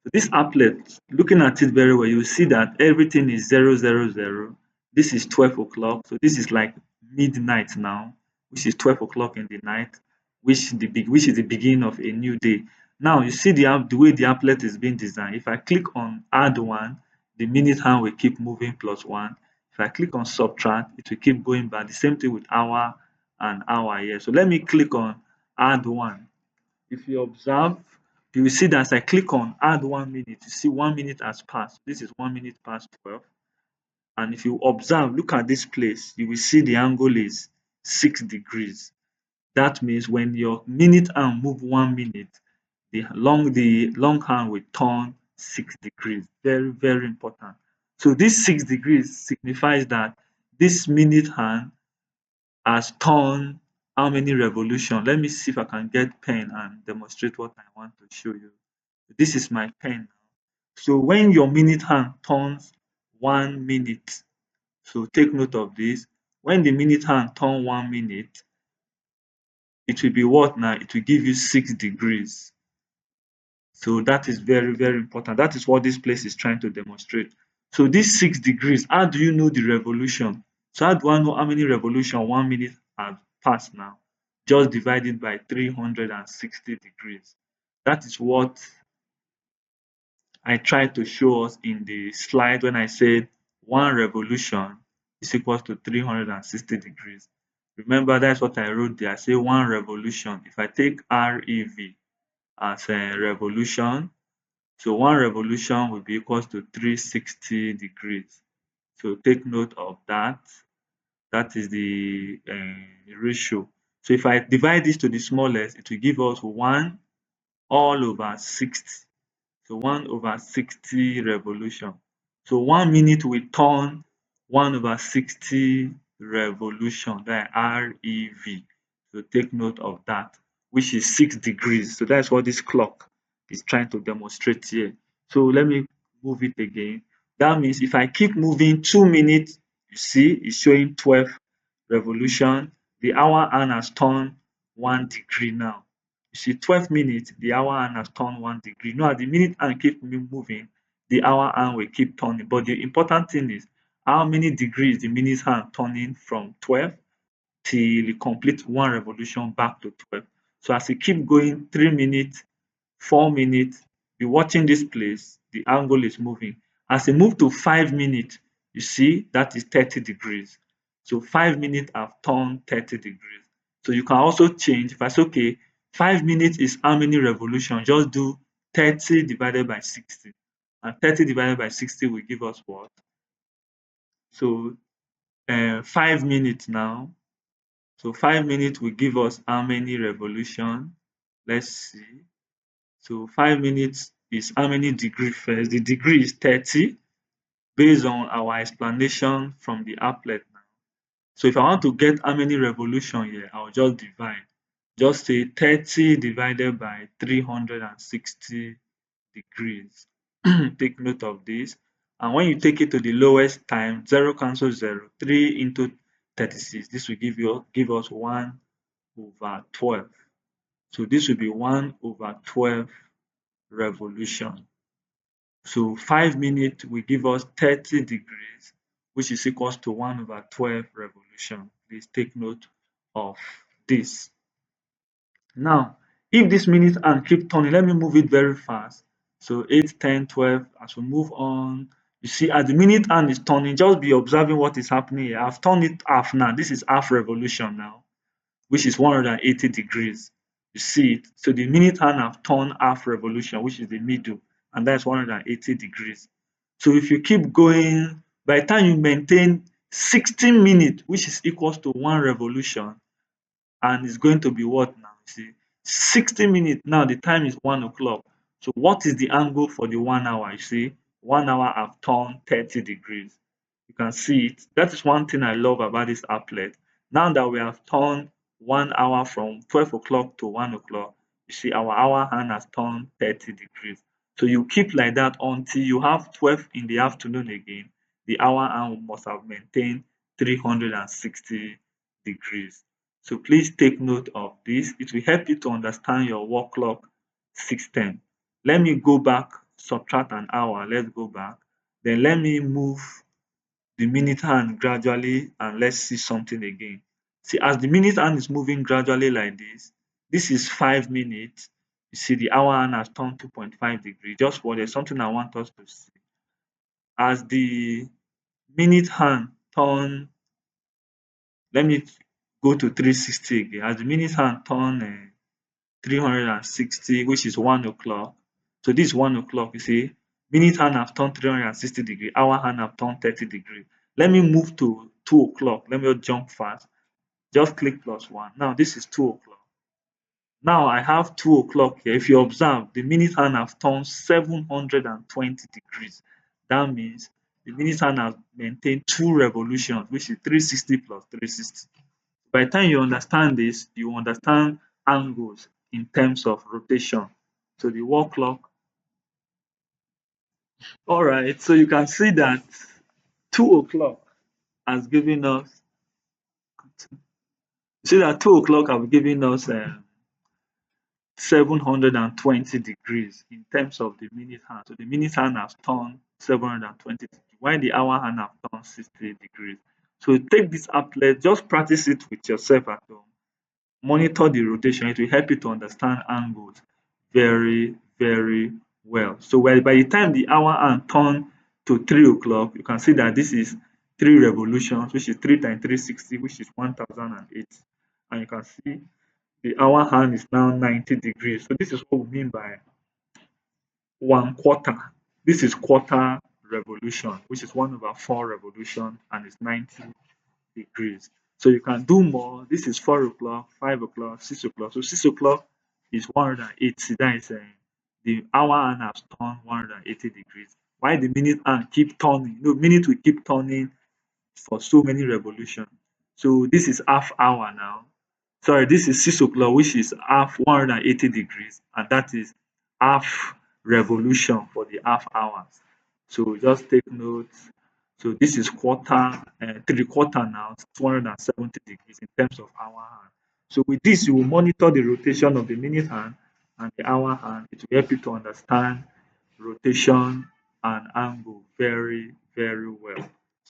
So this applet, looking at it very well, you will see that everything is 000. This is 12 o'clock. So this is like midnight now, which is 12 o'clock in the night, which is the beginning of a new day. Now you see the way the applet is being designed. If I click on add one, the minute hand will keep moving plus one. If I click on subtract, it will keep going back. The same thing with hour and hour here. So let me click on add one. If you observe, you will see that as I click on add 1 minute, you see 1 minute has passed. This is 1 minute past 12. And if you observe, look at this place, you will see the angle is 6 degrees. That means when your minute hand move 1 minute, the long hand will turn 6 degrees. Very, very important. So this 6 degrees signifies that this minute hand has turned how many revolution? Let me see if I can get pen and demonstrate what I want to show you. This is my pen. So when your minute hand turns 1 minute, so take note of this. When the minute hand turn 1 minute, it will be what now? It will give you 6 degrees. So that is very, very important. That is what this place is trying to demonstrate. So this 6 degrees, how do you know the revolution? So how do I know how many revolution 1 minute has passed now? Just divide it by 360 degrees. That is what I tried to show us in the slide when I said one revolution is equal to 360 degrees. Remember, that's what I wrote there. I say one revolution. If I take REV as a revolution, so one revolution will be equal to 360 degrees. So take note of that. That is the ratio. So if I divide this to the smallest, it will give us 1 all over 60. So 1 over 60 revolution. So 1 minute will turn 1 over 60 revolution, that REV. So take note of that, which is 6 degrees. So that's what this clock is trying to demonstrate here. So let me move it again. That means if I keep moving 2 minutes, you see it's showing 12 revolution. The hour hand has turned 1 degree now. You see 12 minutes, the hour hand has turned 1 degree. Now, the minute hand keep moving, the hour hand will keep turning. But the important thing is how many degrees the minute hand turning from 12 till it complete one revolution back to 12. So as you keep going 3 minutes, 4 minutes, be watching this place, the angle is moving. As you move to 5 minutes, you see that is 30 degrees. So 5 minutes have turned 30 degrees. So you can also change. If I say, okay, 5 minutes is how many revolutions? Just do 30 divided by 60. And 30 divided by 60 will give us what? So 5 minutes now. So 5 minutes will give us how many revolution? Let's see. So 5 minutes is how many degree first? The degree is 30 based on our explanation from the applet now. So if I want to get how many revolution here, I'll just divide. Just say 30 divided by 360 degrees. Take note of this. And when you take it to the lowest time, 0 cancels 0, 3 into 36. This will give us 1 over 12. So this will be 1 over 12 revolution. So 5 minutes will give us 30 degrees, which is equals to 1 over 12 revolution. Please take note of this. Now, if this minute hand keep turning, let me move it very fast. So 8, 10, 12, as we move on, you see as the minute hand is turning, just be observing what is happening here. I've turned it half now. This is half revolution now, which is 180 degrees. You see it. So the minute hand have turned half revolution, which is the middle, and that's 180 degrees. So if you keep going, by the time you maintain 16 minutes, which is equals to 1 revolution, and it's going to be what now? You see, 60 minutes now, the time is 1 o'clock. So what is the angle for the 1 hour? You see, 1 hour have turned 30 degrees. You can see it. That is one thing I love about this applet. Now that we have turned 1 hour from 12 o'clock to 1 o'clock, you see our hour hand has turned 30 degrees. So you keep like that until you have 12 in the afternoon again. The hour hand must have maintained 360 degrees. So please take note of this. It will help you to understand your work clock system. Let me go back subtract an hour. Let's go back. Then let me move the minute hand gradually and let's see something again. See, as the minute hand is moving gradually like this is 5 minutes. You see the hour hand has turned 2.5 degrees. Just what there's something I want us to see. As the minute hand turn, let me go to 360 again. As the minute hand turn 360, which is 1 o'clock. So this is 1 o'clock, you see. Minute hand have turned 360 degrees, hour hand have turned 30 degrees. Let me move to 2 o'clock. Let me jump fast. Just click +1. Now this is 2 o'clock. Now I have 2 o'clock here. If you observe, the minute hand have turned 720 degrees. That means the minute hand has maintained 2 revolutions, which is 360 plus 360. By the time you understand this, you understand angles in terms of rotation. So the wall clock. All right, so you can see that 2 o'clock has given us, see that 2 o'clock have given us 720 degrees in terms of the minute hand. So the minute hand has turned 720 degrees, while the hour hand have turned 60 degrees. So take this applet, just practice it with yourself at home. Monitor the rotation. It will help you to understand angles very, very well. So by the time the hour hand turn to 3 o'clock, you can see that this is 3 revolutions, which is 3 times 360, which is 1008. And you can see the hour hand is now 90 degrees. So this is what we mean by 1/4. This is quarter revolution, which is 1/4 revolution, and it's 90 degrees. So you can do more. This is 4 o'clock, 5 o'clock, 6 o'clock. So 6 o'clock is 180. That is the hour hand has turned 180 degrees. Why the minute hand keep turning? Minute will keep turning for so many revolutions. So this is half hour now. Sorry, this is 6 o'clock, which is half 180 degrees, and that is half revolution for the half hours. So just take note. So this is quarter, 3/4 now, 270 degrees in terms of hour hand. So with this, you will monitor the rotation of the minute hand and the hour hand. It will help you to understand rotation and angle very, very well.